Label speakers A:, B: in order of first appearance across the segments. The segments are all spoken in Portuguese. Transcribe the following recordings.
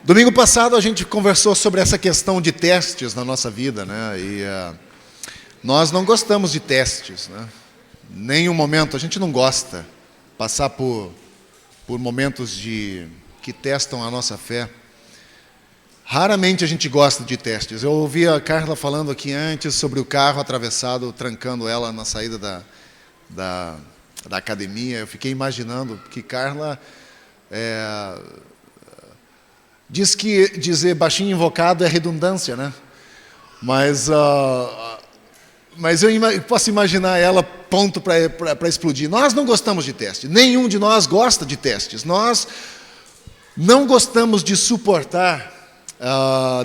A: Domingo passado a gente conversou sobre essa questão de testes na nossa vida, né? E nós não gostamos de testes, né? Nenhum momento, a gente não gosta passar por momentos que testam a nossa fé. Raramente a gente gosta de testes. Eu ouvi a Carla falando aqui antes sobre o carro atravessado, trancando ela na saída da academia. Eu fiquei imaginando que Carla diz que dizer baixinho invocado é redundância, né? Mas eu posso imaginar ela ponto para explodir. Nós não gostamos de testes. Nenhum de nós gosta de testes. Nós não gostamos de suportar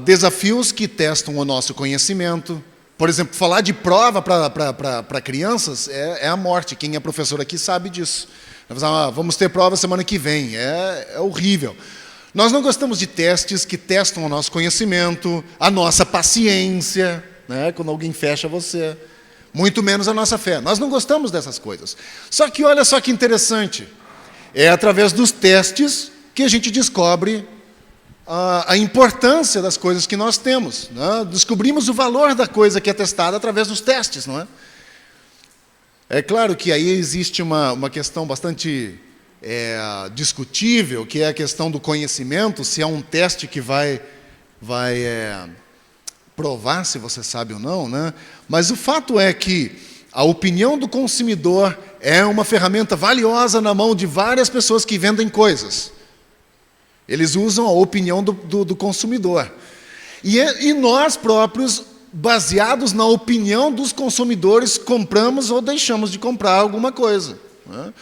A: desafios que testam o nosso conhecimento. Por exemplo, falar de prova para crianças é a morte. Quem é professor aqui sabe disso. Vamos ter prova semana que vem. É horrível. Nós não gostamos de testes que testam o nosso conhecimento, a nossa paciência, né, quando alguém fecha você, muito menos a nossa fé. Nós não gostamos dessas coisas. Só que olha só que interessante. É através dos testes que a gente descobre a importância das coisas que nós temos, né? Descobrimos o valor da coisa que é testada através dos testes, não é? É claro que aí existe uma questão bastante discutível, que é a questão do conhecimento, se é um teste que vai provar se você sabe ou não, né? Mas o fato é que a opinião do consumidor é uma ferramenta valiosa na mão de várias pessoas que vendem coisas. Eles usam a opinião do consumidor. E nós próprios, baseados na opinião dos consumidores, compramos ou deixamos de comprar alguma coisa, né?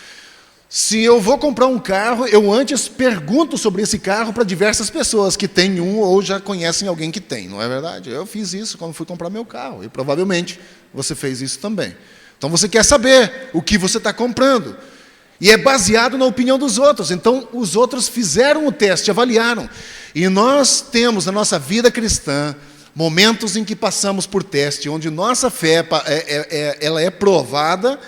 A: Se eu vou comprar um carro, eu antes pergunto sobre esse carro para diversas pessoas que têm um ou já conhecem alguém que tem, não é verdade? Eu fiz isso quando fui comprar meu carro, e provavelmente você fez isso também. Então você quer saber o que você está comprando. E é baseado na opinião dos outros. Então os outros fizeram o teste, avaliaram. E nós temos na nossa vida cristã momentos em que passamos por teste, onde nossa fé ela é provada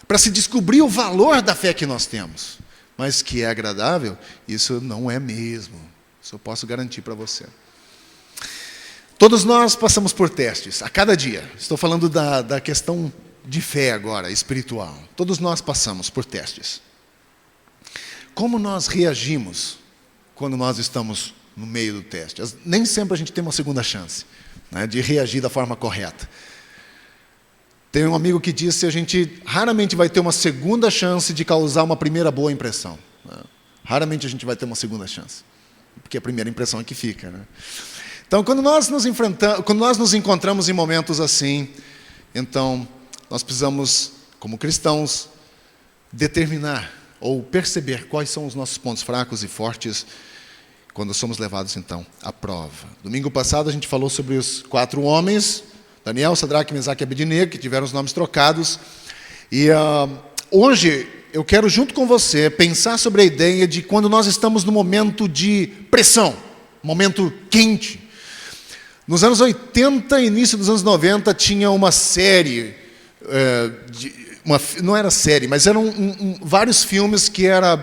A: para se descobrir o valor da fé que nós temos. Mas que é agradável, isso não é mesmo. Isso eu posso garantir para você. Todos nós passamos por testes, a cada dia. Estou falando da questão de fé agora, espiritual. Todos nós passamos por testes. Como nós reagimos quando nós estamos no meio do teste? Nem sempre a gente tem uma segunda chance, né, de reagir da forma correta. Tem um amigo que disse que a gente raramente vai ter uma segunda chance de causar uma primeira boa impressão, né? Raramente a gente vai ter uma segunda chance, porque a primeira impressão é que fica, né? Então, quando nós nos encontramos em momentos assim, então nós precisamos, como cristãos, determinar ou perceber quais são os nossos pontos fracos e fortes quando somos levados, então, à prova. Domingo passado a gente falou sobre os 4 homens, Daniel, Sadraque, Mesaque e Abednego, que tiveram os nomes trocados. E hoje eu quero, junto com você, pensar sobre a ideia de quando nós estamos no momento de pressão, momento quente. Nos anos 80 e início dos anos 90, tinha uma série, não era série, mas eram vários filmes que era...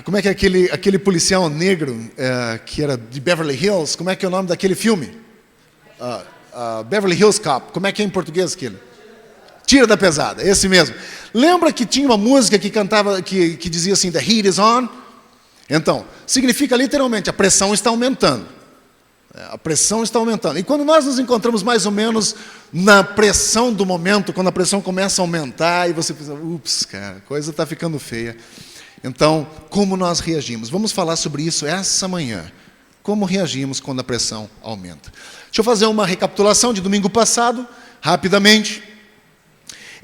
A: como é que é aquele policial negro que era de Beverly Hills? Como é que é o nome daquele filme? Beverly Hills Cop. Como é que é em português aquilo? Tira da Pesada, esse mesmo. Lembra que tinha uma música que cantava, que dizia assim, The heat is on? Então, significa literalmente, a pressão está aumentando. A pressão está aumentando. E quando nós nos encontramos mais ou menos na pressão do momento, quando a pressão começa a aumentar, e você pensa, ups, cara, a coisa está ficando feia. Então, como nós reagimos? Vamos falar sobre isso essa manhã. Como reagimos quando a pressão aumenta? Deixa eu fazer uma recapitulação de domingo passado, rapidamente.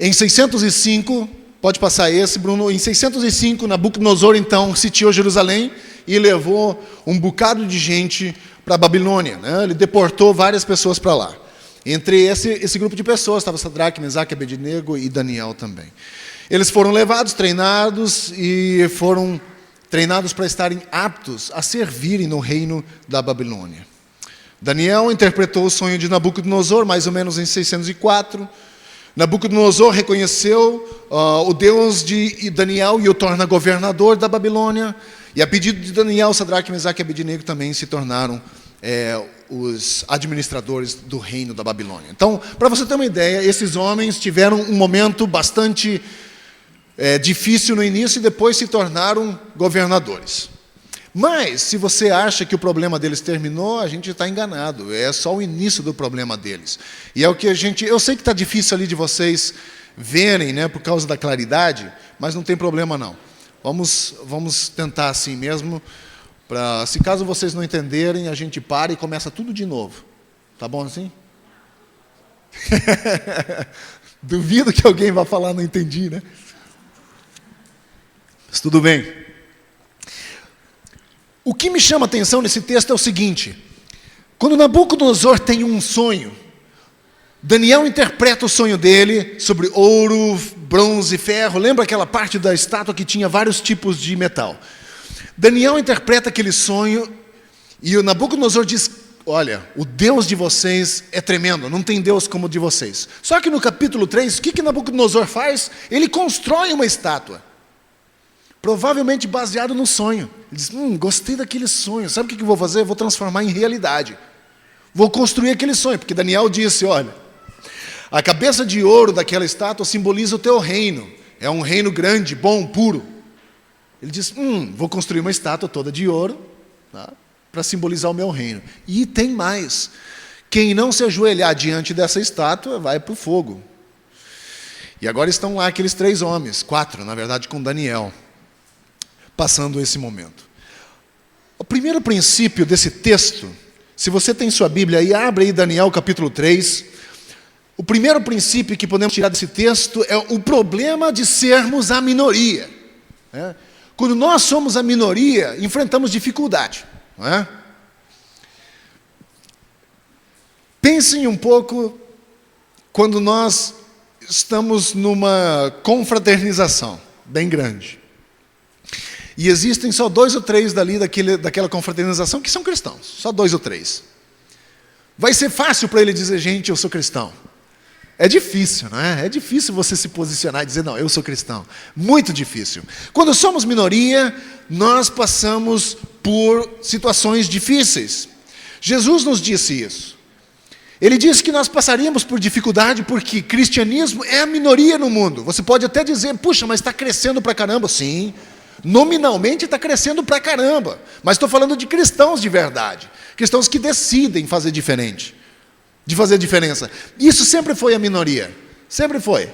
A: Em 605, pode passar esse, Bruno. Em 605, Nabucodonosor, então, sitiou Jerusalém e levou um bocado de gente para a Babilônia, né? Ele deportou várias pessoas para lá. Entre esse grupo de pessoas, estava Sadraque, Mesaque, Abednego e Daniel também. Eles foram levados, treinados para estarem aptos a servirem no reino da Babilônia. Daniel interpretou o sonho de Nabucodonosor, mais ou menos em 604. Nabucodonosor reconheceu o Deus de Daniel e o torna governador da Babilônia. E a pedido de Daniel, Sadraque, Mesaque e Abednego também se tornaram os administradores do reino da Babilônia. Então, para você ter uma ideia, esses homens tiveram um momento bastante difícil no início e depois se tornaram governadores. Mas, se você acha que o problema deles terminou, a gente está enganado. É só o início do problema deles. E é o que eu sei que está difícil ali de vocês verem, né, por causa da claridade, mas não tem problema não. Vamos tentar assim mesmo, se caso vocês não entenderem, a gente para e começa tudo de novo. Tá bom assim? Duvido que alguém vá falar não entendi, né? Mas tudo bem. O que me chama a atenção nesse texto é o seguinte: quando Nabucodonosor tem um sonho, Daniel interpreta o sonho dele sobre ouro, bronze, ferro. Lembra aquela parte da estátua que tinha vários tipos de metal? Daniel interpreta aquele sonho e o Nabucodonosor diz: olha, o Deus de vocês é tremendo, não tem Deus como o de vocês. Só que no capítulo 3, o que Nabucodonosor faz? Ele constrói uma estátua, provavelmente baseado no sonho. Ele diz: gostei daquele sonho, sabe o que eu vou fazer? Eu vou transformar em realidade. Vou construir aquele sonho, porque Daniel disse: olha, a cabeça de ouro daquela estátua simboliza o teu reino. É um reino grande, bom, puro. Ele diz: vou construir uma estátua toda de ouro, tá, para simbolizar o meu reino. E tem mais: quem não se ajoelhar diante dessa estátua vai para o fogo. E agora estão lá aqueles 3 homens, 4, na verdade, com Daniel, passando esse momento. O primeiro princípio desse texto, se você tem sua Bíblia aí, abre aí Daniel capítulo 3. O primeiro princípio que podemos tirar desse texto é o problema de sermos a minoria. Quando nós somos a minoria, enfrentamos dificuldade. Não é? Pensem um pouco quando nós estamos numa confraternização bem grande. E existem só 2 ou 3 daquela confraternização que são cristãos. Só 2 ou 3. Vai ser fácil para ele dizer: gente, eu sou cristão. É difícil, não é? É difícil você se posicionar e dizer: não, eu sou cristão. Muito difícil. Quando somos minoria, nós passamos por situações difíceis. Jesus nos disse isso. Ele disse que nós passaríamos por dificuldade porque cristianismo é a minoria no mundo. Você pode até dizer: puxa, mas está crescendo pra caramba. Sim, nominalmente está crescendo pra caramba. Mas estou falando de cristãos de verdade. Cristãos que decidem fazer diferente. De fazer diferença. Isso sempre foi a minoria. Sempre foi.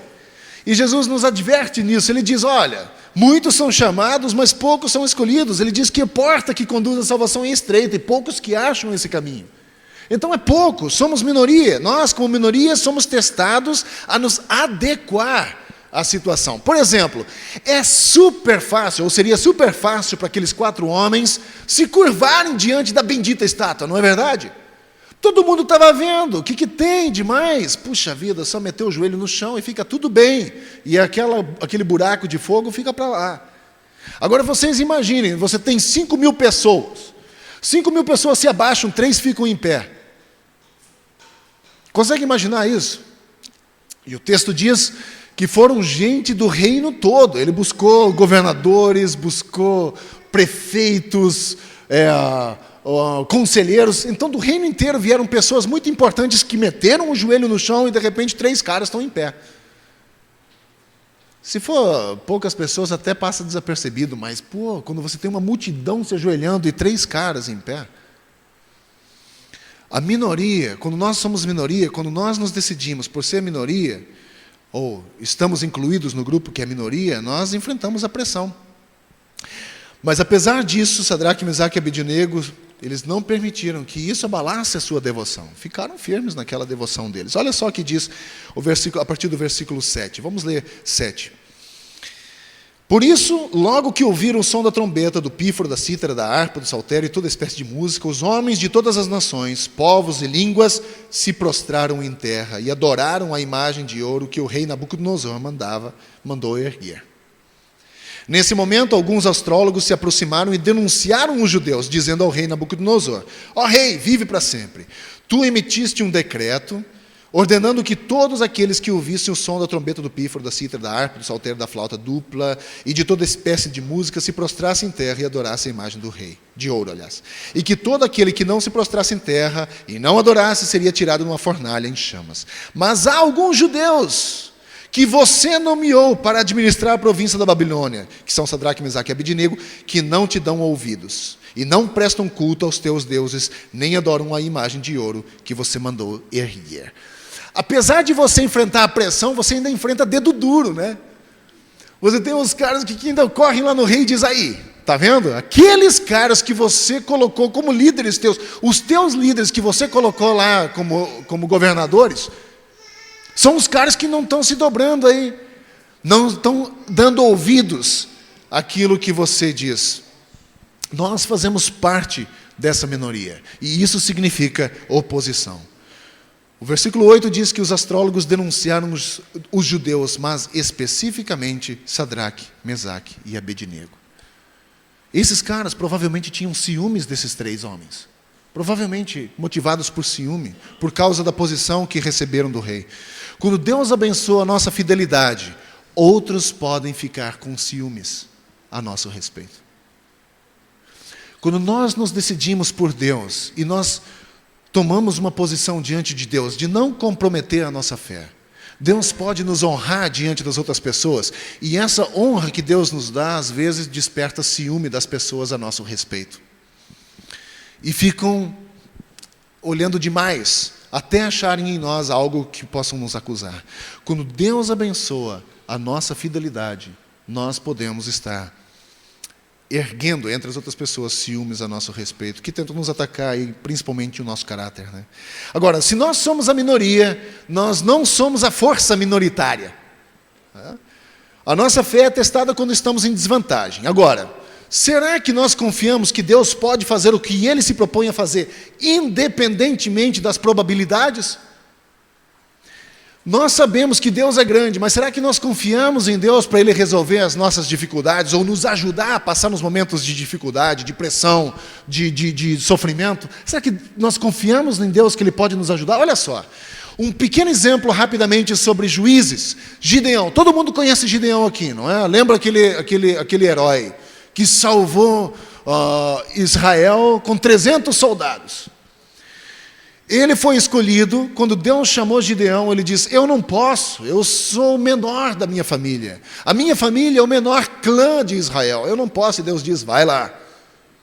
A: E Jesus nos adverte nisso. Ele diz: olha, muitos são chamados, mas poucos são escolhidos. Ele diz que a porta que conduz à salvação é estreita e poucos que acham esse caminho. Então é pouco, somos minoria. Nós, como minoria, somos testados a nos adequar à situação. Por exemplo, é super fácil, ou seria super fácil para aqueles 4 homens se curvarem diante da bendita estátua, não é verdade? Todo mundo estava vendo, o que tem demais? Puxa vida, só meter o joelho no chão e fica tudo bem. E aquele buraco de fogo fica para lá. Agora vocês imaginem, você tem 5.000 pessoas. 5.000 pessoas se abaixam, 3 ficam em pé. Consegue imaginar isso? E o texto diz que foram gente do reino todo. Ele buscou governadores, buscou prefeitos, conselheiros. Então do reino inteiro vieram pessoas muito importantes que meteram o joelho no chão e de repente 3 caras estão em pé. Se for poucas pessoas até passa desapercebido, mas quando você tem uma multidão se ajoelhando e 3 caras em pé. A minoria, quando nós somos minoria, quando nós nos decidimos por ser minoria, ou estamos incluídos no grupo que é minoria, nós enfrentamos a pressão. Mas apesar disso, Sadraque, Mesaque e Abednego, eles não permitiram que isso abalasse a sua devoção. Ficaram firmes naquela devoção deles. Olha só o que diz o versículo, a partir do versículo 7. Vamos ler 7. Por isso, logo que ouviram o som da trombeta, do pífaro, da cítara, da harpa, do saltério e toda espécie de música, os homens de todas as nações, povos e línguas se prostraram em terra e adoraram a imagem de ouro que o rei Nabucodonosor mandou erguer. Nesse momento, alguns astrólogos se aproximaram e denunciaram os judeus, dizendo ao rei Nabucodonosor: ó rei, vive para sempre. Tu emitiste um decreto, ordenando que todos aqueles que ouvissem o som da trombeta, do pífaro, da cítara, da harpa, do saltério, da flauta dupla e de toda espécie de música se prostrassem em terra e adorassem a imagem do rei, de ouro, aliás. E que todo aquele que não se prostrasse em terra e não adorasse seria tirado numa fornalha em chamas. Mas há alguns judeus que você nomeou para administrar a província da Babilônia, que são Sadraque, Mesaque e Abednego, que não te dão ouvidos e não prestam culto aos teus deuses, nem adoram a imagem de ouro que você mandou erguer. Apesar de você enfrentar a pressão, você ainda enfrenta dedo duro, né? Você tem uns caras que ainda correm lá no rei e diz aí, tá vendo? Aqueles caras que você colocou como líderes teus, os teus líderes que você colocou lá como governadores, são os caras que não estão se dobrando aí, não estão dando ouvidos àquilo que você diz. Nós fazemos parte dessa minoria, e isso significa oposição. O versículo 8 diz que os astrólogos denunciaram os judeus, mas especificamente Sadraque, Mesaque e Abednego. Esses caras provavelmente tinham ciúmes desses 3 homens. Provavelmente motivados por ciúme, por causa da posição que receberam do rei. Quando Deus abençoa a nossa fidelidade, outros podem ficar com ciúmes a nosso respeito. Quando nós nos decidimos por Deus e nós tomamos uma posição diante de Deus de não comprometer a nossa fé, Deus pode nos honrar diante das outras pessoas, e essa honra que Deus nos dá, às vezes, desperta ciúme das pessoas a nosso respeito. E ficam olhando demais, até acharem em nós algo que possam nos acusar. Quando Deus abençoa a nossa fidelidade, nós podemos estar erguendo entre as outras pessoas ciúmes a nosso respeito, que tentam nos atacar, e principalmente o nosso caráter, né? Agora, se nós somos a minoria, nós não somos a força minoritária. A nossa fé é testada quando estamos em desvantagem. Agora, será que nós confiamos que Deus pode fazer o que Ele se propõe a fazer, independentemente das probabilidades? Nós sabemos que Deus é grande, mas será que nós confiamos em Deus para Ele resolver as nossas dificuldades, ou nos ajudar a passar nos momentos de dificuldade, de pressão, de sofrimento? Será que nós confiamos em Deus que Ele pode nos ajudar? Olha só, um pequeno exemplo rapidamente sobre Juízes. Gideão, todo mundo conhece Gideão aqui, não é? Lembra aquele herói que salvou Israel com 300 soldados? Ele foi escolhido, quando Deus chamou Gideão, ele disse, eu não posso, eu sou o menor da minha família. A minha família é o menor clã de Israel, eu não posso. E Deus diz, vai lá,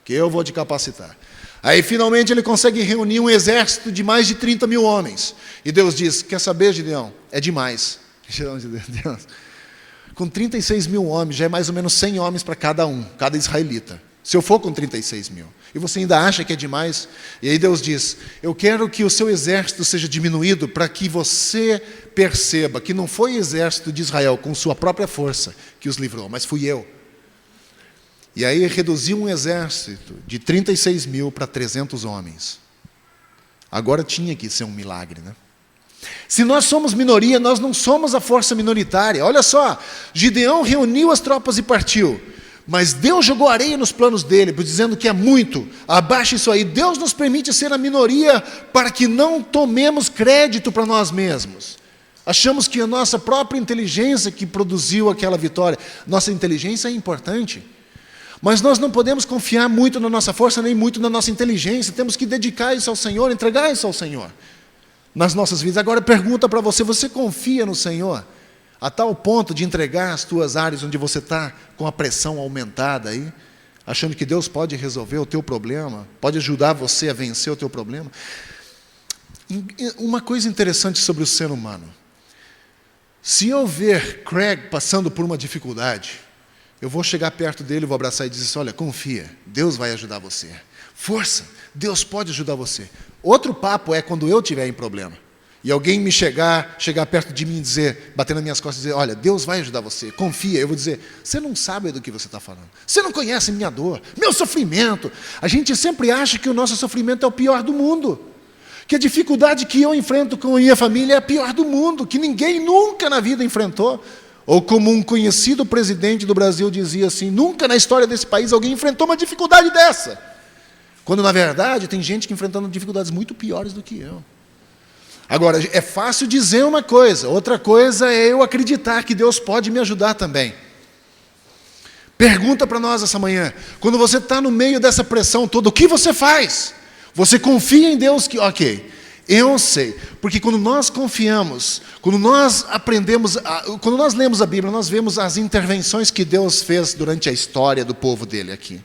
A: que eu vou te capacitar. Aí finalmente ele consegue reunir um exército de mais de 30 mil homens. E Deus diz, quer saber, Gideão? É demais. Deus, com 36 mil homens, já é mais ou menos 100 homens para cada israelita. Se eu for com 36 mil, e você ainda acha que é demais, e aí Deus diz, eu quero que o seu exército seja diminuído para que você perceba que não foi o exército de Israel com sua própria força que os livrou, mas fui eu. E aí reduziu um exército de 36 mil para 300 homens. Agora tinha que ser um milagre, né? Se nós somos minoria, nós não somos a força minoritária. Olha só, Gideão reuniu as tropas e partiu. Mas Deus jogou areia nos planos dele, dizendo que é muito, abaixa isso aí. Deus nos permite ser a minoria para que não tomemos crédito para nós mesmos. Achamos que a nossa própria inteligência que produziu aquela vitória. Nossa inteligência é importante, mas nós não podemos confiar muito na nossa força, nem muito na nossa inteligência. Temos que dedicar isso ao Senhor, entregar isso ao Senhor nas nossas vidas. Agora pergunta para você, você confia no Senhor a tal ponto de entregar as tuas áreas onde você está com a pressão aumentada aí, achando que Deus pode resolver o teu problema, pode ajudar você a vencer o teu problema? Uma coisa interessante sobre o ser humano, se eu ver Craig passando por uma dificuldade, eu vou chegar perto dele, vou abraçar e dizer assim, olha, confia, Deus vai ajudar você. Força, Deus pode ajudar você. Outro papo é quando eu estiver em problema. E alguém me chegar perto de mim e dizer, bater nas minhas costas e dizer, olha, Deus vai ajudar você, confia. Eu vou dizer, você não sabe do que você está falando. Você não conhece minha dor, meu sofrimento. A gente sempre acha que o nosso sofrimento é o pior do mundo. Que a dificuldade que eu enfrento com a minha família é a pior do mundo, que ninguém nunca na vida enfrentou. Ou como um conhecido presidente do Brasil dizia assim, nunca na história desse país alguém enfrentou uma dificuldade dessa. Quando, na verdade, tem gente que enfrentando dificuldades muito piores do que eu. Agora, é fácil dizer uma coisa, outra coisa é eu acreditar que Deus pode me ajudar também. Pergunta para nós essa manhã, quando você está no meio dessa pressão toda, o que você faz? Você confia em Deus que, ok, eu sei, porque quando nós confiamos, quando nós aprendemos, quando nós lemos a Bíblia, nós vemos as intervenções que Deus fez durante a história do povo dele aqui.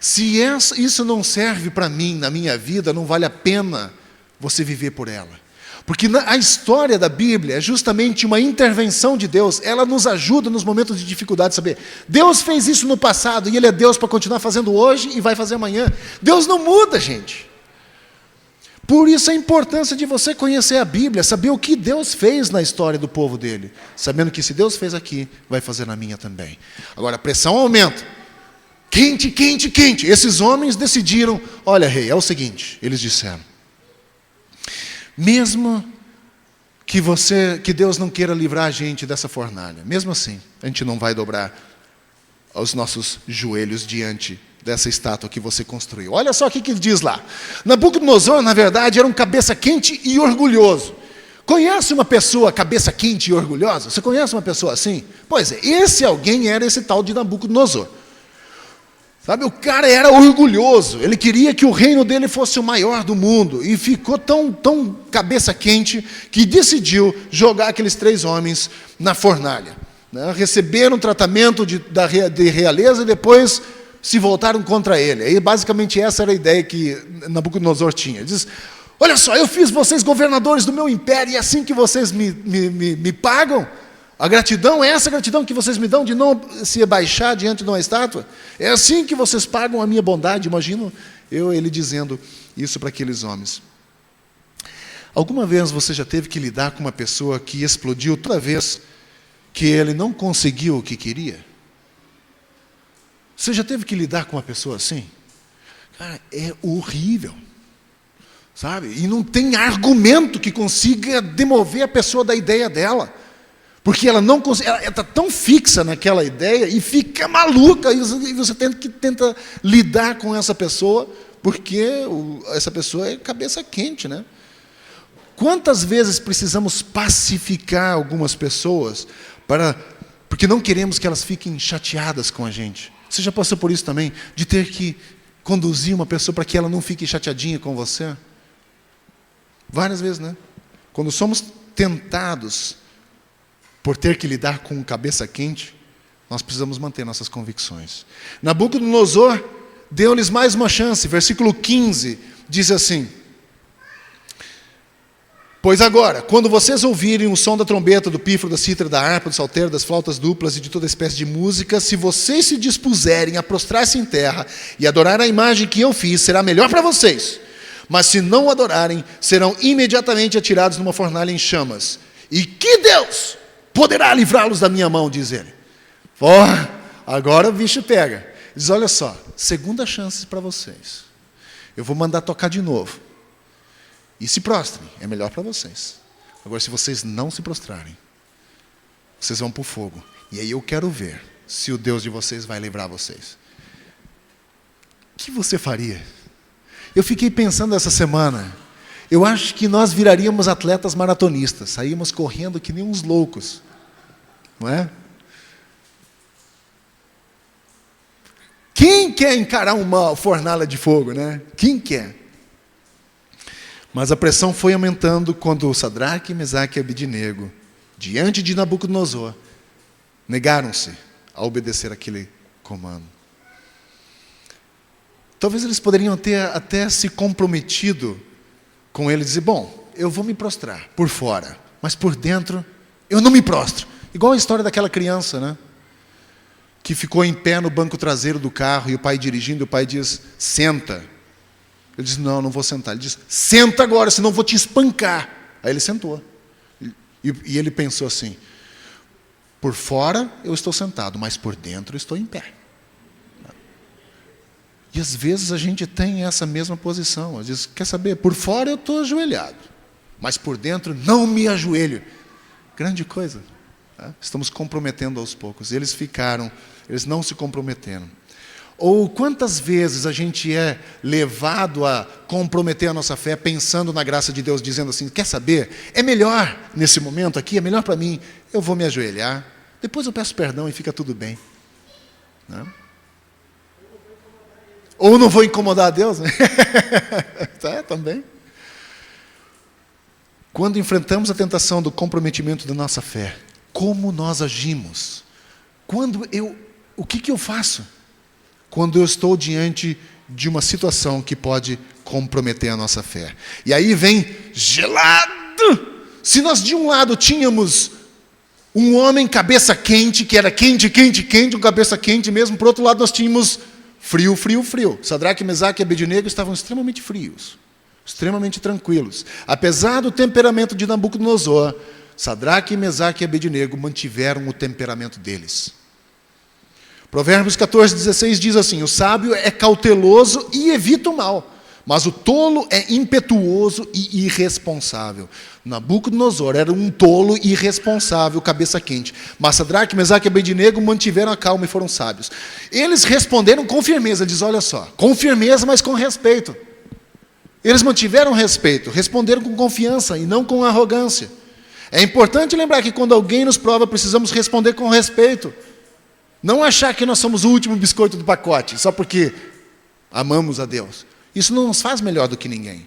A: Se isso não serve para mim, na minha vida, não vale a pena você viver por ela. Porque a história da Bíblia é justamente uma intervenção de Deus. Ela nos ajuda nos momentos de dificuldade a saber. Deus fez isso no passado e Ele é Deus para continuar fazendo hoje e vai fazer amanhã. Deus não muda, gente. Por isso a importância de você conhecer a Bíblia, saber o que Deus fez na história do povo dele. Sabendo que se Deus fez aqui, vai fazer na minha também. Agora a pressão aumenta. Quente, quente, quente. Esses homens decidiram, olha rei, é o seguinte, eles disseram. Mesmo que Deus não queira livrar a gente dessa fornalha, mesmo assim, a gente não vai dobrar os nossos joelhos diante dessa estátua que você construiu. Olha só o que ele diz lá. Nabucodonosor, na verdade, era um cabeça quente e orgulhoso. Conhece uma pessoa cabeça quente e orgulhosa? Você conhece uma pessoa assim? Pois é, esse alguém era esse tal de Nabucodonosor. Sabe, o cara era orgulhoso, ele queria que o reino dele fosse o maior do mundo, e ficou tão cabeça quente, que decidiu jogar aqueles 3 homens na fornalha. Né? Receberam tratamento de realeza e depois se voltaram contra ele. Aí, basicamente, essa era a ideia que Nabucodonosor tinha. Ele diz, olha só, eu fiz vocês governadores do meu império, e é assim que vocês me pagam? A gratidão é essa gratidão que vocês me dão de não se abaixar diante de uma estátua? É assim que vocês pagam a minha bondade? Imagino ele dizendo isso para aqueles homens. Alguma vez você já teve que lidar com uma pessoa que explodiu toda vez que ele não conseguiu o que queria? Você já teve que lidar com uma pessoa assim? Cara, é horrível. Sabe? E não tem argumento que consiga demover a pessoa da ideia dela. Porque ela não consegue, ela está tão fixa naquela ideia e fica maluca, e você tenta lidar com essa pessoa, porque essa pessoa é cabeça quente, né? Quantas vezes precisamos pacificar algumas pessoas porque não queremos que elas fiquem chateadas com a gente? Você já passou por isso também? De ter que conduzir uma pessoa para que ela não fique chateadinha com você? Várias vezes, né? Quando somos tentados por ter que lidar com cabeça quente, nós precisamos manter nossas convicções. Nabucodonosor deu-lhes mais uma chance. Versículo 15 diz assim: pois agora, quando vocês ouvirem o som da trombeta, do pífaro, da cítara, da harpa, do saltério, das flautas duplas e de toda espécie de música, se vocês se dispuserem a prostrar-se em terra e adorar a imagem que eu fiz, será melhor para vocês. Mas se não adorarem, serão imediatamente atirados numa fornalha em chamas. E que Deus poderá livrá-los da minha mão, diz ele. Agora o bicho pega. Diz, olha só, segunda chance para vocês. Eu vou mandar tocar de novo. E se prostrem, é melhor para vocês. Agora, se vocês não se prostrarem, vocês vão para o fogo. E aí eu quero ver se o Deus de vocês vai livrar vocês. O que você faria? Eu fiquei pensando essa semana. Eu acho que nós viraríamos atletas maratonistas, saímos correndo que nem uns loucos, não é? Quem quer encarar uma fornalha de fogo, né? Quem quer? Mas a pressão foi aumentando quando Sadraque, Mesaque e Abednego, diante de Nabucodonosor, negaram-se a obedecer aquele comando. Talvez eles poderiam ter até se comprometido com ele, dizer, bom, eu vou me prostrar por fora, mas por dentro eu não me prostro. Igual a história daquela criança, né? Que ficou em pé no banco traseiro do carro e o pai dirigindo, o pai diz, senta. Ele diz, não vou sentar. Ele diz, senta agora, senão eu vou te espancar. Aí ele sentou. E ele pensou assim, por fora eu estou sentado, mas por dentro eu estou em pé. E às vezes a gente tem essa mesma posição. Às vezes, quer saber, por fora eu estou ajoelhado, mas por dentro não me ajoelho. Grande coisa. Tá? Estamos comprometendo aos poucos. Eles não se comprometeram. Ou quantas vezes a gente é levado a comprometer a nossa fé pensando na graça de Deus, dizendo assim, quer saber? É melhor, nesse momento aqui, é melhor para mim, eu vou me ajoelhar, depois eu peço perdão e fica tudo bem. Não? Ou não vou incomodar a Deus, né? Também. Quando enfrentamos a tentação do comprometimento da nossa fé, como nós agimos? O que eu faço? Quando eu estou diante de uma situação que pode comprometer a nossa fé. E aí vem gelado. Se nós de um lado tínhamos um homem cabeça quente, que era quente, um cabeça quente mesmo, por outro lado nós tínhamos frio. Sadraque, Mesaque e Abednego estavam extremamente frios, extremamente tranquilos. Apesar do temperamento de Nabucodonosor, Sadraque, Mesaque e Abednego mantiveram o temperamento deles. Provérbios 14:16 diz assim, o sábio é cauteloso e evita o mal, mas o tolo é impetuoso e irresponsável. Nabucodonosor era um tolo e irresponsável, cabeça quente. Mas Sadraque, Mesaque e Abednego mantiveram a calma e foram sábios. Eles responderam com firmeza, diz, olha só, com firmeza, mas com respeito. Eles mantiveram respeito, responderam com confiança e não com arrogância. É importante lembrar que quando alguém nos prova, precisamos responder com respeito. Não achar que nós somos o último biscoito do pacote, só porque amamos a Deus. Isso não nos faz melhor do que ninguém.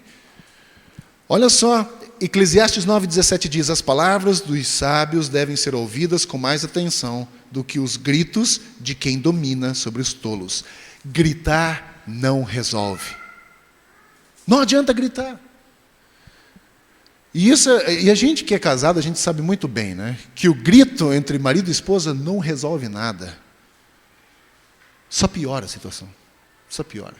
A: Olha só, Eclesiastes 9:17 diz, as palavras dos sábios devem ser ouvidas com mais atenção do que os gritos de quem domina sobre os tolos. Gritar não resolve. Não adianta gritar. E a gente que é casado, a gente sabe muito bem, né? Que o grito entre marido e esposa não resolve nada. Só piora a situação. Só piora.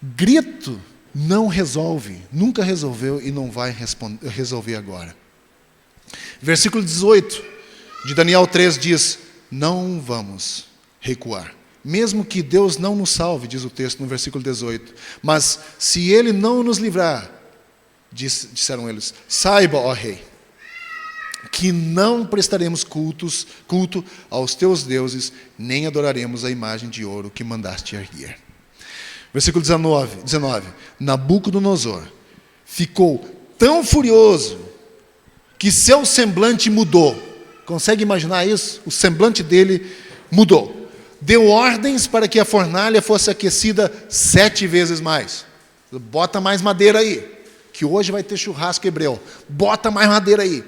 A: Grito não resolve. Nunca resolveu e não vai resolver agora. Versículo 18 de Daniel 3 diz, não vamos recuar. Mesmo que Deus não nos salve, diz o texto no versículo 18. Mas se Ele não nos livrar, disseram eles, saiba, ó rei, que não prestaremos culto aos teus deuses, nem adoraremos a imagem de ouro que mandaste erguer. Versículo 19. Nabucodonosor ficou tão furioso que seu semblante mudou. Consegue imaginar isso? O semblante dele mudou. Deu ordens para que a fornalha fosse aquecida 7 vezes mais. Bota mais madeira aí, que hoje vai ter churrasco hebreu. Bota mais madeira aí.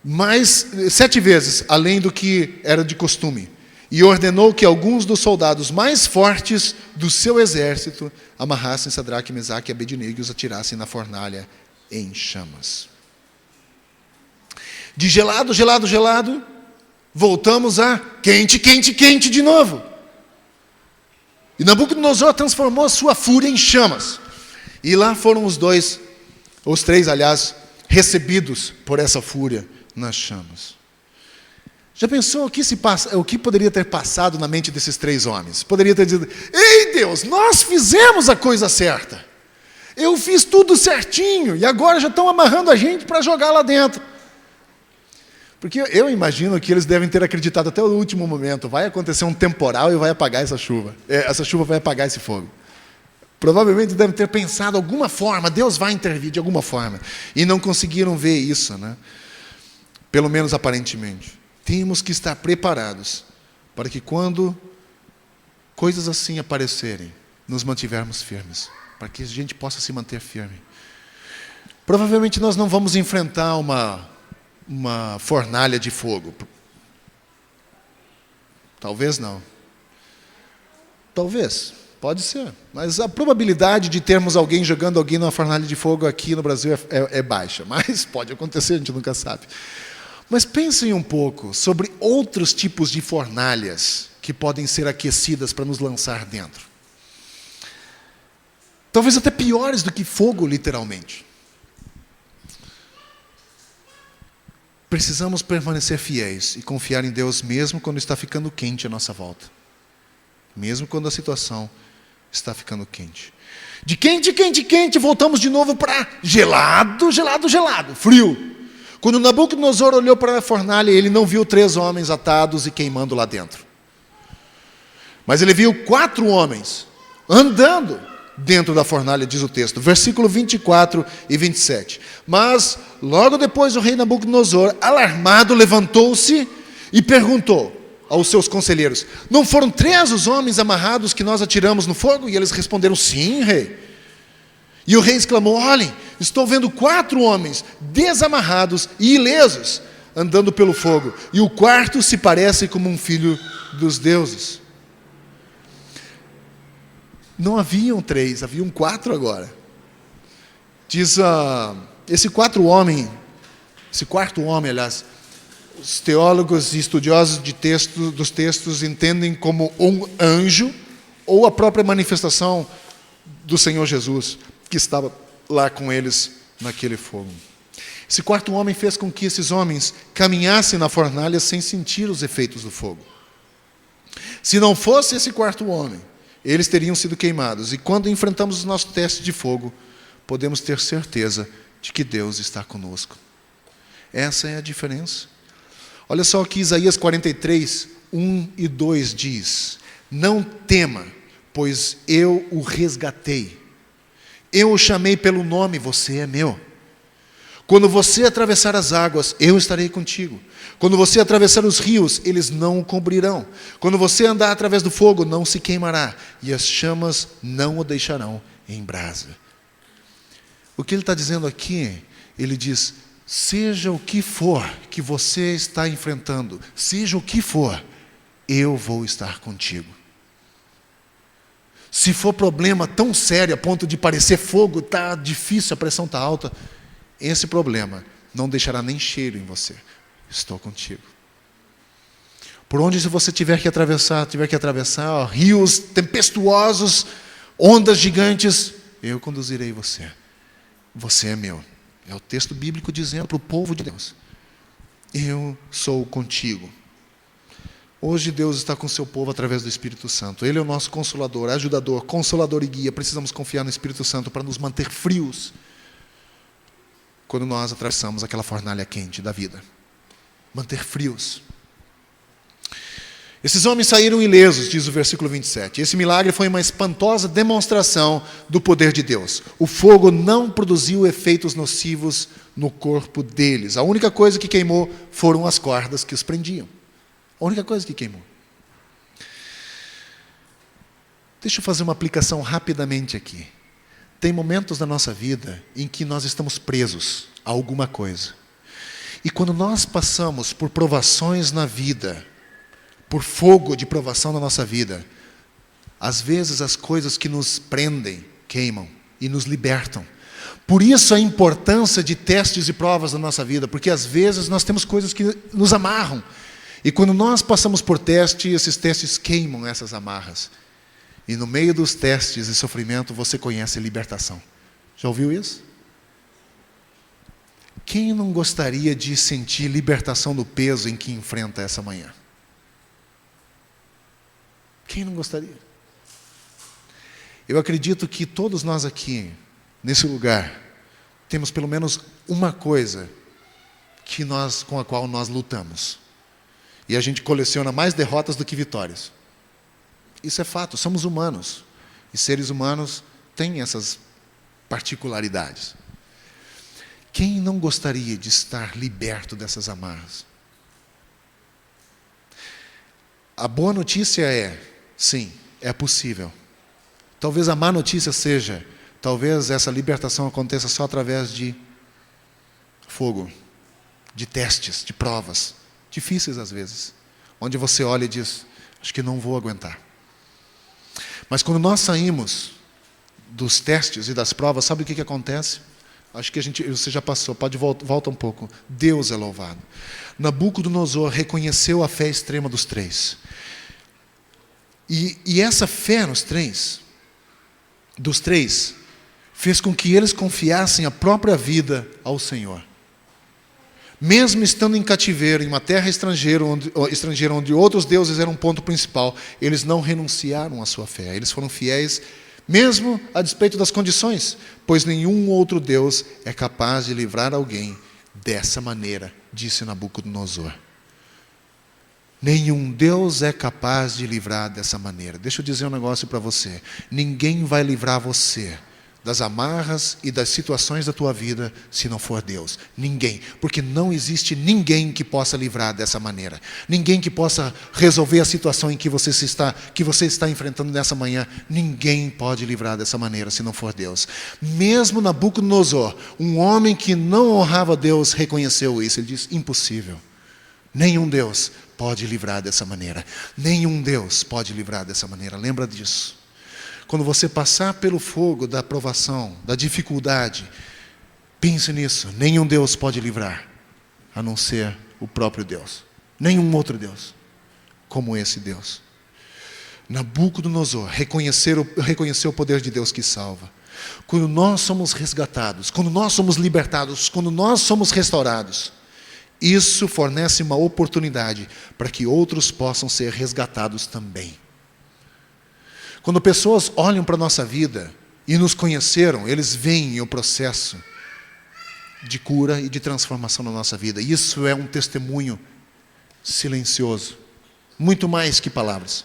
A: Mais 7 vezes, além do que era de costume. E ordenou que alguns dos soldados mais fortes do seu exército amarrassem Sadraque, Mesaque e Abednego e os atirassem na fornalha em chamas. De gelado, voltamos a quente de novo. E Nabucodonosor transformou a sua fúria em chamas. E lá foram os 3, aliás, recebidos por essa fúria nas chamas. Já pensou o que poderia ter passado na mente desses 3 homens? Poderia ter dito, ei Deus, nós fizemos a coisa certa. Eu fiz tudo certinho e agora já estão amarrando a gente para jogar lá dentro. Porque eu imagino que eles devem ter acreditado até o último momento, vai acontecer um temporal e vai apagar essa chuva. Essa chuva vai apagar esse fogo. Provavelmente devem ter pensado alguma forma, Deus vai intervir de alguma forma. E não conseguiram ver isso, né? Pelo menos aparentemente. Temos que estar preparados para que quando coisas assim aparecerem, nos mantivermos firmes. Para que a gente possa se manter firme. Provavelmente nós não vamos enfrentar uma fornalha de fogo. Talvez não. Talvez. Pode ser. Mas a probabilidade de termos alguém jogando alguém numa fornalha de fogo aqui no Brasil é baixa. Mas pode acontecer, a gente nunca sabe. Mas pensem um pouco sobre outros tipos de fornalhas que podem ser aquecidas para nos lançar dentro. Talvez até piores do que fogo, literalmente. Precisamos permanecer fiéis e confiar em Deus mesmo quando está ficando quente à nossa volta. Mesmo quando a situação está ficando quente. De quente, voltamos de novo para gelado, frio. Quando Nabucodonosor olhou para a fornalha, ele não viu 3 homens atados e queimando lá dentro. Mas ele viu 4 homens andando dentro da fornalha, diz o texto, versículo 24 e 27. Mas, logo depois, o rei Nabucodonosor, alarmado, levantou-se e perguntou aos seus conselheiros: não foram 3 os homens amarrados que nós atiramos no fogo? E eles responderam: sim, rei. E o rei exclamou: olhem, estou vendo 4 homens desamarrados e ilesos andando pelo fogo, e o quarto se parece como um filho dos deuses. Não haviam 3, haviam 4 agora. Diz esse quarto homem, aliás, os teólogos e estudiosos dos textos entendem como um anjo ou a própria manifestação do Senhor Jesus, que estava lá com eles naquele fogo. Esse quarto homem fez com que esses homens caminhassem na fornalha sem sentir os efeitos do fogo. Se não fosse esse quarto homem, eles teriam sido queimados. E quando enfrentamos os nossos testes de fogo, podemos ter certeza de que Deus está conosco. Essa é a diferença. Olha só o que Isaías 43, 1 e 2 diz: não tema, pois eu o resgatei. Eu o chamei pelo nome, você é meu. Quando você atravessar as águas, eu estarei contigo. Quando você atravessar os rios, eles não o cobrirão. Quando você andar através do fogo, não se queimará, e as chamas não o deixarão em brasa. O que ele está dizendo aqui? Ele diz: seja o que for que você está enfrentando, seja o que for, eu vou estar contigo. Se for problema tão sério a ponto de parecer fogo, está difícil, a pressão está alta, esse problema não deixará nem cheiro em você. Estou contigo. Por onde você tiver que atravessar, rios tempestuosos, ondas gigantes, eu conduzirei você. Você é meu. É o texto bíblico dizendo para o povo de Deus: eu sou contigo. Hoje Deus está com o seu povo através do Espírito Santo. Ele é o nosso consolador, ajudador, consolador e guia. Precisamos confiar no Espírito Santo para nos manter frios quando nós atravessamos aquela fornalha quente da vida. Manter frios. Esses homens saíram ilesos, diz o versículo 27. Esse milagre foi uma espantosa demonstração do poder de Deus. O fogo não produziu efeitos nocivos no corpo deles. A única coisa que queimou foram as cordas que os prendiam. A única coisa que queimou. Deixa eu fazer uma aplicação rapidamente aqui. Tem momentos da nossa vida em que nós estamos presos a alguma coisa. E quando nós passamos por provações na vida, por fogo de provação na nossa vida, às vezes as coisas que nos prendem queimam e nos libertam. Por isso a importância de testes e provas na nossa vida, porque às vezes nós temos coisas que nos amarram. E quando nós passamos por teste, esses testes queimam essas amarras. E no meio dos testes e sofrimento, você conhece libertação. Já ouviu isso? Quem não gostaria de sentir libertação do peso em que enfrenta essa manhã? Quem não gostaria? Eu acredito que todos nós aqui, nesse lugar, temos pelo menos uma coisa com a qual nós lutamos. E a gente coleciona mais derrotas do que vitórias. Isso é fato, somos humanos. E seres humanos têm essas particularidades. Quem não gostaria de estar liberto dessas amarras? A boa notícia é, sim, é possível. Talvez a má notícia seja, talvez essa libertação aconteça só através de fogo, de testes, de provas, difíceis às vezes, onde você olha e diz: acho que não vou aguentar. Mas quando nós saímos dos testes e das provas, sabe o que acontece? Acho que você já passou, volta um pouco. Deus é louvado. Nabucodonosor reconheceu a fé extrema dos 3. E essa fé dos três, fez com que eles confiassem a própria vida ao Senhor. Mesmo estando em cativeiro, em uma terra estrangeira, onde outros deuses eram o ponto principal, eles não renunciaram à sua fé. Eles foram fiéis, mesmo a despeito das condições, pois nenhum outro Deus é capaz de livrar alguém dessa maneira, disse Nabucodonosor. Nenhum Deus é capaz de livrar dessa maneira. Deixa eu dizer um negócio para você. Ninguém vai livrar você das amarras e das situações da tua vida se não for Deus. Ninguém. Porque não existe ninguém que possa livrar dessa maneira. Ninguém que possa resolver a situação em que você está enfrentando nessa manhã. Ninguém pode livrar dessa maneira se não for Deus. Mesmo Nabucodonosor, um homem que não honrava Deus, reconheceu isso. Ele disse, impossível. Nenhum Deus pode livrar dessa maneira. Nenhum Deus pode livrar dessa maneira. Lembra disso. Quando você passar pelo fogo da provação, da dificuldade, pense nisso. Nenhum Deus pode livrar, a não ser o próprio Deus. Nenhum outro Deus, como esse Deus. Nabucodonosor reconheceu o poder de Deus que salva. Quando nós somos resgatados, quando nós somos libertados, quando nós somos restaurados, isso fornece uma oportunidade para que outros possam ser resgatados também. Quando pessoas olham para a nossa vida e nos conheceram, eles veem o processo de cura e de transformação na nossa vida. Isso é um testemunho silencioso, muito mais que palavras.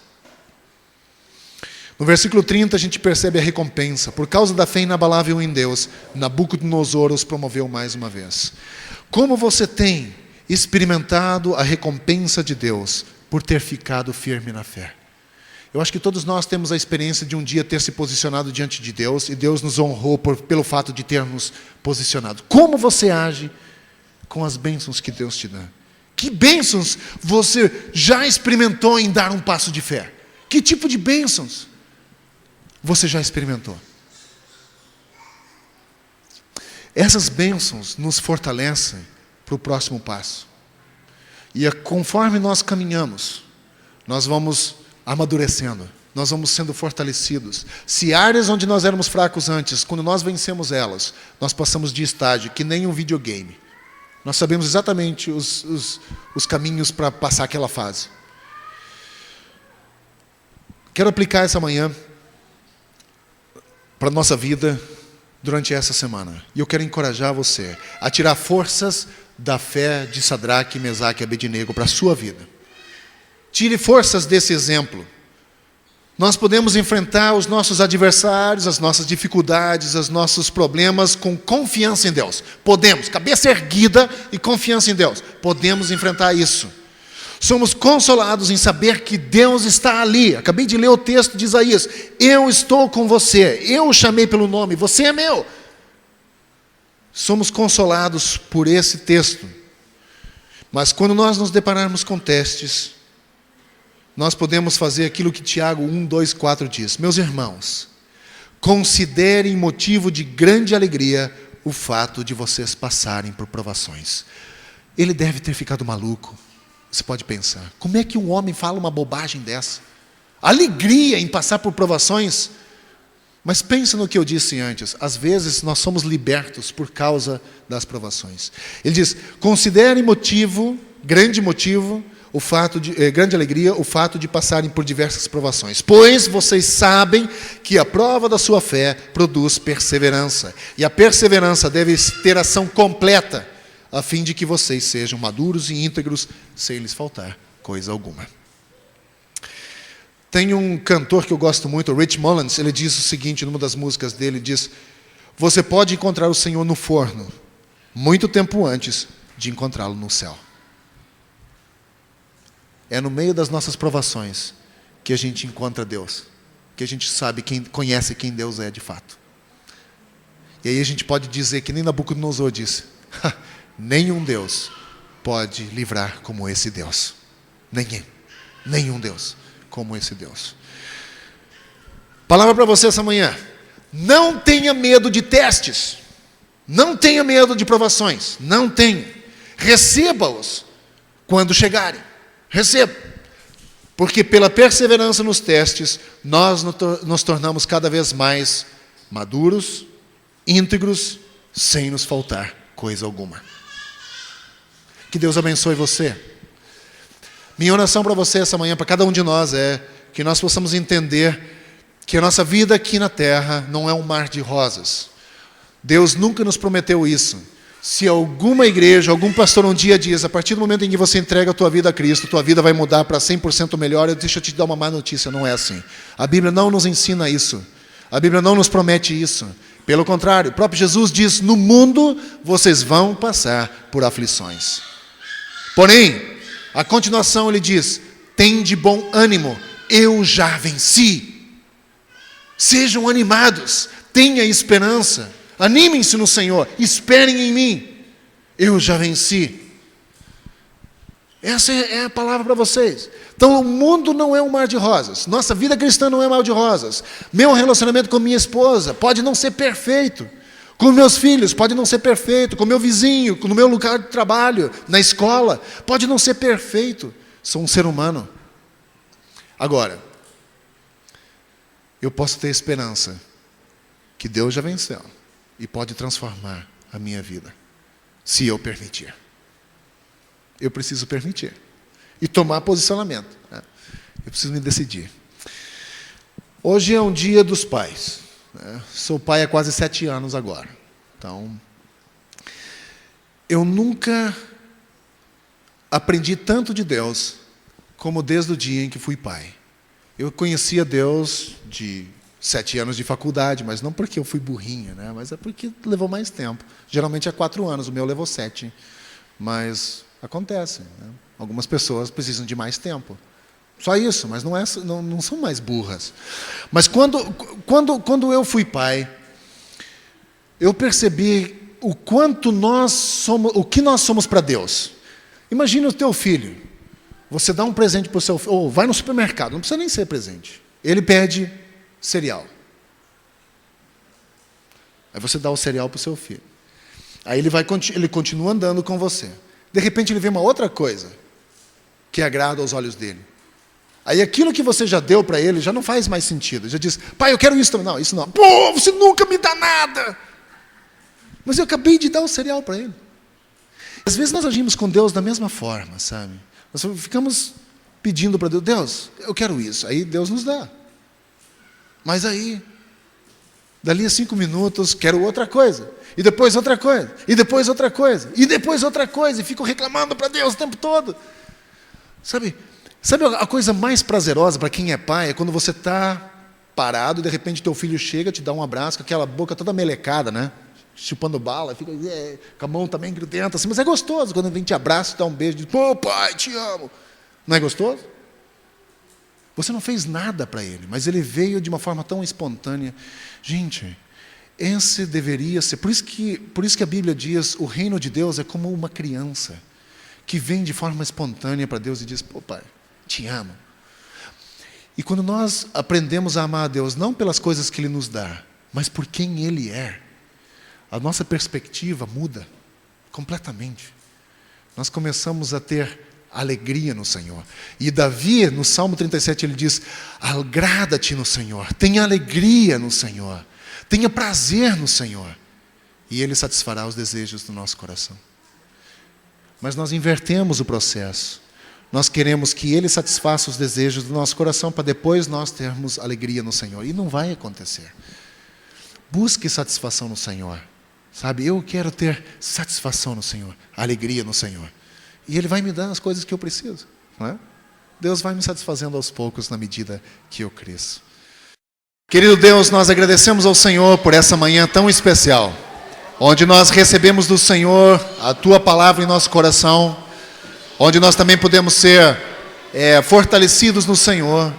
A: No versículo 30 a gente percebe a recompensa. Por causa da fé inabalável em Deus, Nabucodonosor os promoveu mais uma vez. Como você tem experimentado a recompensa de Deus por ter ficado firme na fé? Eu acho que todos nós temos a experiência de um dia ter se posicionado diante de Deus e Deus nos honrou pelo fato de termos posicionado. Como você age com as bênçãos que Deus te dá? Que bênçãos você já experimentou em dar um passo de fé? Que tipo de bênçãos você já experimentou? Essas bênçãos nos fortalecem para o próximo passo. E conforme nós caminhamos, nós vamos amadurecendo, nós vamos sendo fortalecidos. Se áreas onde nós éramos fracos antes, quando nós vencemos elas, nós passamos de estágio, que nem um videogame. Nós sabemos exatamente os caminhos para passar aquela fase. Quero aplicar essa manhã para a nossa vida durante essa semana. E eu quero encorajar você a tirar forças da fé de Sadraque, Mesaque e Abednego para a sua vida. Tire forças desse exemplo. Nós podemos enfrentar os nossos adversários, as nossas dificuldades, os nossos problemas com confiança em Deus. Podemos, cabeça erguida e confiança em Deus. Podemos enfrentar isso. Somos consolados em saber que Deus está ali. Acabei de ler o texto de Isaías. Eu estou com você. Eu o chamei pelo nome. Você é meu. Somos consolados por esse texto. Mas quando nós nos depararmos com testes, nós podemos fazer aquilo que Tiago 1, 2, 4 diz. Meus irmãos, considerem motivo de grande alegria o fato de vocês passarem por provações. Ele deve ter ficado maluco. Você pode pensar, como é que um homem fala uma bobagem dessa? Alegria em passar por provações. Mas pensa no que eu disse antes. Às vezes nós somos libertos por causa das provações. Ele diz, considerem grande alegria o fato de passarem por diversas provações. Pois vocês sabem que a prova da sua fé produz perseverança. E a perseverança deve ter ação completa, a fim de que vocês sejam maduros e íntegros, sem lhes faltar coisa alguma. Tem um cantor que eu gosto muito, o Rich Mullins, ele diz o seguinte, numa das músicas dele, diz, você pode encontrar o Senhor no forno, muito tempo antes de encontrá-lo no céu. É no meio das nossas provações que a gente encontra Deus, que a gente conhece quem Deus é de fato. E aí a gente pode dizer que nem Nabucodonosor disse, nenhum Deus pode livrar como esse Deus. Nenhum Deus como esse Deus. Palavra para você essa manhã. Não tenha medo de testes. Não tenha medo de provações. Não tenha. Receba-os quando chegarem. Receba. Porque pela perseverança nos testes, nós nos tornamos cada vez mais maduros, íntegros, sem nos faltar coisa alguma. Que Deus abençoe você. Minha oração para você essa manhã, para cada um de nós, é que nós possamos entender que a nossa vida aqui na terra não é um mar de rosas. Deus nunca nos prometeu isso. Se alguma igreja, algum pastor um dia diz, a partir do momento em que você entrega a tua vida a Cristo, tua vida vai mudar para 100% melhor, deixa eu te dar uma má notícia, não é assim. A Bíblia não nos ensina isso. A Bíblia não nos promete isso. Pelo contrário, o próprio Jesus diz, no mundo vocês vão passar por aflições. Porém, a continuação ele diz, tem de bom ânimo, eu já venci. Sejam animados, tenha esperança. Animem-se no Senhor, esperem em mim. Eu já venci. Essa é a palavra para vocês. Então o mundo não é um mar de rosas. Nossa vida cristã não é um mar de rosas. Meu relacionamento com minha esposa pode não ser perfeito. Com meus filhos pode não ser perfeito. Com meu vizinho, no meu lugar de trabalho, na escola, pode não ser perfeito. Sou um ser humano. Agora, eu posso ter esperança que Deus já venceu. E pode transformar a minha vida, se eu permitir. Eu preciso permitir. E tomar posicionamento. Né? Eu preciso me decidir. Hoje é um dia dos pais. Né? Sou pai há quase 7 anos agora. Então, eu nunca aprendi tanto de Deus como desde o dia em que fui pai. Eu conhecia Deus de 7 anos de faculdade, mas não porque eu fui burrinho, né? Mas é porque levou mais tempo. Geralmente é 4 anos, o meu levou 7. Mas acontece. Né? Algumas pessoas precisam de mais tempo. Só isso, mas não são mais burras. Mas quando eu fui pai, eu percebi o que nós somos para Deus. Imagina o teu filho. Você dá um presente para o seu filho, ou vai no supermercado, não precisa nem ser presente. Ele pede cereal. Aí você dá o cereal para o seu filho. Aí ele continua andando com você. De repente ele vê uma outra coisa que agrada aos olhos dele. Aí aquilo que você já deu para ele já não faz mais sentido. Já diz, pai, eu quero isso também. Não, isso não. Pô, você nunca me dá nada. Mas eu acabei de dar o cereal para ele. Às vezes nós agimos com Deus da mesma forma, sabe? Nós ficamos pedindo para Deus, Deus, eu quero isso. Aí Deus nos dá. Mas aí, dali a 5 minutos, quero outra coisa. E depois outra coisa. E depois outra coisa. E depois outra coisa. E fico reclamando para Deus o tempo todo. Sabe a coisa mais prazerosa para quem é pai? É quando você está parado e de repente teu filho chega, te dá um abraço, com aquela boca toda melecada, né? Chupando bala, fica com a mão também grudenta assim. Mas é gostoso quando vem te abraça, te dá um beijo, diz, pô pai, te amo. Não é gostoso? Você não fez nada para ele, mas ele veio de uma forma tão espontânea. Gente, esse deveria ser... Por isso que a Bíblia diz, o reino de Deus é como uma criança, que vem de forma espontânea para Deus e diz, pô pai, te amo. E quando nós aprendemos a amar a Deus, não pelas coisas que Ele nos dá, mas por quem Ele é, a nossa perspectiva muda completamente. Nós começamos a ter alegria no Senhor. E Davi, no Salmo 37, ele diz, agrada-te no Senhor, tenha alegria no Senhor, tenha prazer no Senhor, e Ele satisfará os desejos do nosso coração. Mas nós invertemos o processo. Nós queremos que Ele satisfaça os desejos do nosso coração, para depois nós termos alegria no Senhor. E não vai acontecer. Busque satisfação no Senhor. Sabe, eu quero ter satisfação no Senhor, alegria no Senhor. E Ele vai me dar as coisas que eu preciso. Não é? Deus vai me satisfazendo aos poucos na medida que eu cresço. Querido Deus, nós agradecemos ao Senhor por essa manhã tão especial, onde nós recebemos do Senhor a Tua palavra em nosso coração, onde nós também podemos ser fortalecidos no Senhor.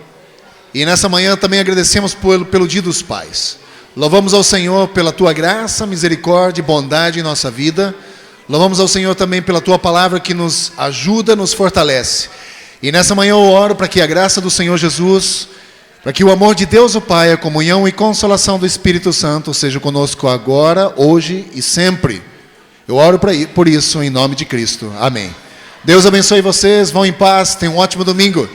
A: E nessa manhã também agradecemos pelo Dia dos Pais. Louvamos ao Senhor pela Tua graça, misericórdia e bondade em nossa vida. Louvamos ao Senhor também pela Tua palavra que nos ajuda, nos fortalece. E nessa manhã eu oro para que a graça do Senhor Jesus, para que o amor de Deus o Pai, a comunhão e consolação do Espírito Santo seja conosco agora, hoje e sempre. Eu oro por isso em nome de Cristo. Amém. Deus abençoe vocês, vão em paz, tenham um ótimo domingo.